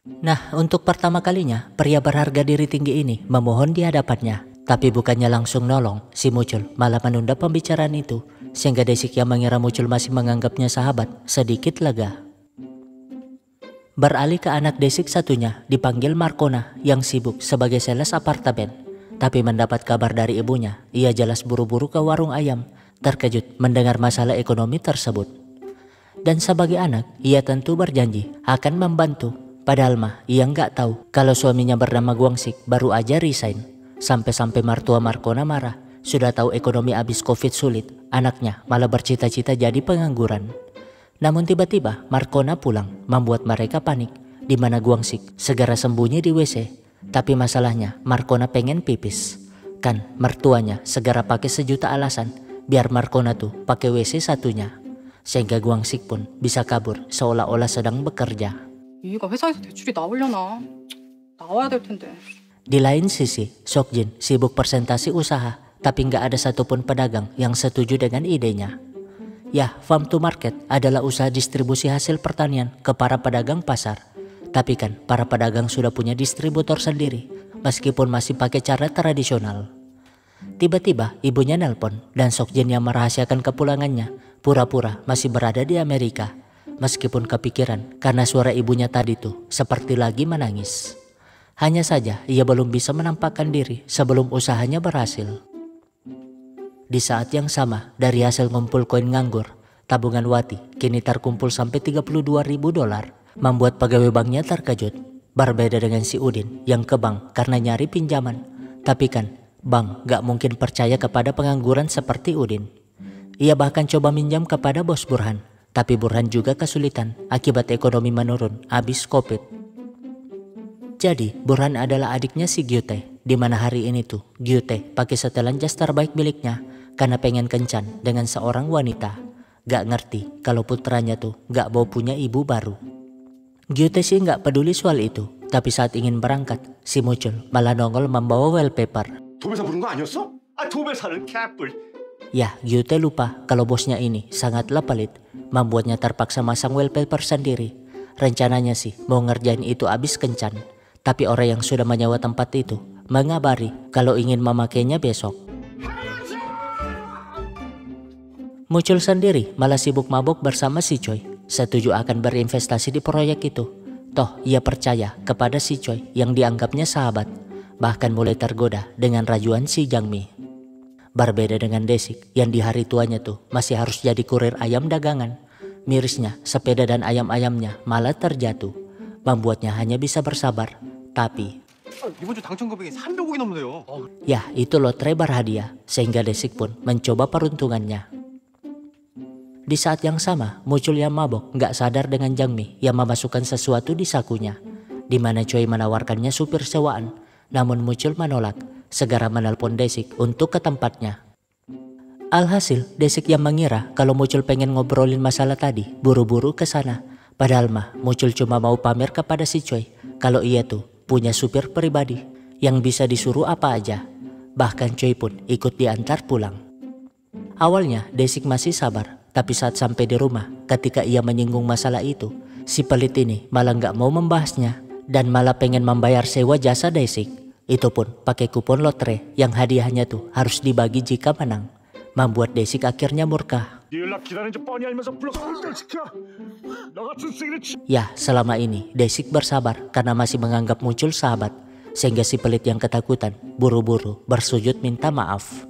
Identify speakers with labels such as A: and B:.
A: Nah, untuk pertama kalinya, pria berharga diri tinggi ini memohon di hadapannya. Tapi bukannya langsung nolong, si Mucul malah menunda pembicaraan itu. Sehingga Desik yang mengira Mucul masih menganggapnya sahabat, sedikit lega. Beralih ke anak Desik satunya, dipanggil Markona yang sibuk sebagai sales apartemen. Tapi mendapat kabar dari ibunya, ia jelas buru-buru ke warung ayam, terkejut mendengar masalah ekonomi tersebut. Dan sebagai anak, ia tentu berjanji akan membantu. Padahal mah ia nggak tahu kalau suaminya bernama Guangsik baru aja resign. Sampai-sampai mertua Markona marah. Sudah tahu ekonomi abis Covid sulit, anaknya malah bercita-cita jadi pengangguran. Namun tiba-tiba Markona pulang, membuat mereka panik. Di mana Guangsik segera sembunyi di WC. Tapi masalahnya Markona pengen pipis. Kan mertuanya segera pakai sejuta alasan biar Markona tuh pakai WC satunya. Sehingga Guangsik pun bisa kabur seolah-olah sedang bekerja.
B: 이가 회사에서 대출이 나오려나? 나와야 될 텐데.
A: Di lain sisi, Sokjin sibuk presentasi usaha, tapi nggak ada satupun pedagang yang setuju dengan idenya. Ya, farm to market adalah usaha distribusi hasil pertanian ke para pedagang pasar. Tapi kan para pedagang sudah punya distributor sendiri, meskipun masih pakai cara tradisional. Tiba-tiba ibunya nelpon dan Sokjin yang merahasiakan kepulangannya pura-pura masih berada di Amerika. Meskipun kepikiran karena suara ibunya tadi tuh seperti lagi menangis. Hanya saja ia belum bisa menampakkan diri sebelum usahanya berhasil. Di saat yang sama, dari hasil ngumpul koin nganggur, tabungan Wati kini terkumpul sampai $32.000, membuat pegawai banknya terkejut. Berbeda dengan si Udin yang ke bank karena nyari pinjaman. Tapi kan, bank gak mungkin percaya kepada pengangguran seperti Udin. Ia bahkan coba minjam kepada bos Burhan, tapi Burhan juga kesulitan akibat ekonomi menurun abis Covid. Jadi, Burhan adalah adiknya si Gyute, di mana hari ini tuh Gyute pakai setelan jas terbaik miliknya karena pengen kencan dengan seorang wanita. Gak ngerti kalau putranya tuh gak mau punya ibu baru. Gyute sih gak peduli soal itu, tapi saat ingin berangkat, si Mucul malah nongol membawa wallpaper.
C: 도배사 부른 거 아니었어? 아 도배사는 개뿔.
A: Ya, Gyute lupa kalau bosnya ini sangatlah pelit, membuatnya terpaksa masang wallpaper sendiri. Rencananya sih mau ngerjain itu abis kencan. Tapi orang yang sudah menyewa tempat itu mengabari kalau ingin memakainya besok. Mucul sendiri malah sibuk mabuk bersama si Choi. Setuju akan berinvestasi di proyek itu. Toh ia percaya kepada si Choi yang dianggapnya sahabat. Bahkan mulai tergoda dengan rajuan si Jangmi. Berbeda dengan Desik yang di hari tuanya tuh masih harus jadi kurir ayam dagangan. Mirisnya sepeda dan ayam-ayamnya malah terjatuh. Membuatnya hanya bisa bersabar. Tapi
C: 이번 주 당첨 금액이 300억이 넘는데요.
A: ya itu lotre berhadiah, sehingga Desik pun mencoba peruntungannya. Di saat yang sama, Mucul yang mabok nggak sadar dengan Jangmi yang memasukkan sesuatu di sakunya, di mana Choi menawarkannya supir sewaan. Namun Mucul menolak, segera menelpon Desik untuk ke tempatnya. Alhasil, Desik yang mengira kalau Mucul pengen ngobrolin masalah tadi, buru-buru ke sana. Padahal mah Mucul cuma mau pamer kepada si Choi kalau ia tuh punya supir pribadi yang bisa disuruh apa aja. Bahkan Choi pun ikut diantar pulang. Awalnya Desik masih sabar, tapi saat sampai di rumah ketika ia menyinggung masalah itu, si pelit ini malah nggak mau membahasnya dan malah pengen membayar sewa jasa Desik. Itu pun pakai kupon lotre yang hadiahnya tuh harus dibagi jika menang. Membuat Desik akhirnya murka. Ya, selama ini Desik bersabar karena masih menganggap Mucul sahabat, sehingga si pelit yang ketakutan buru-buru bersujud minta maaf.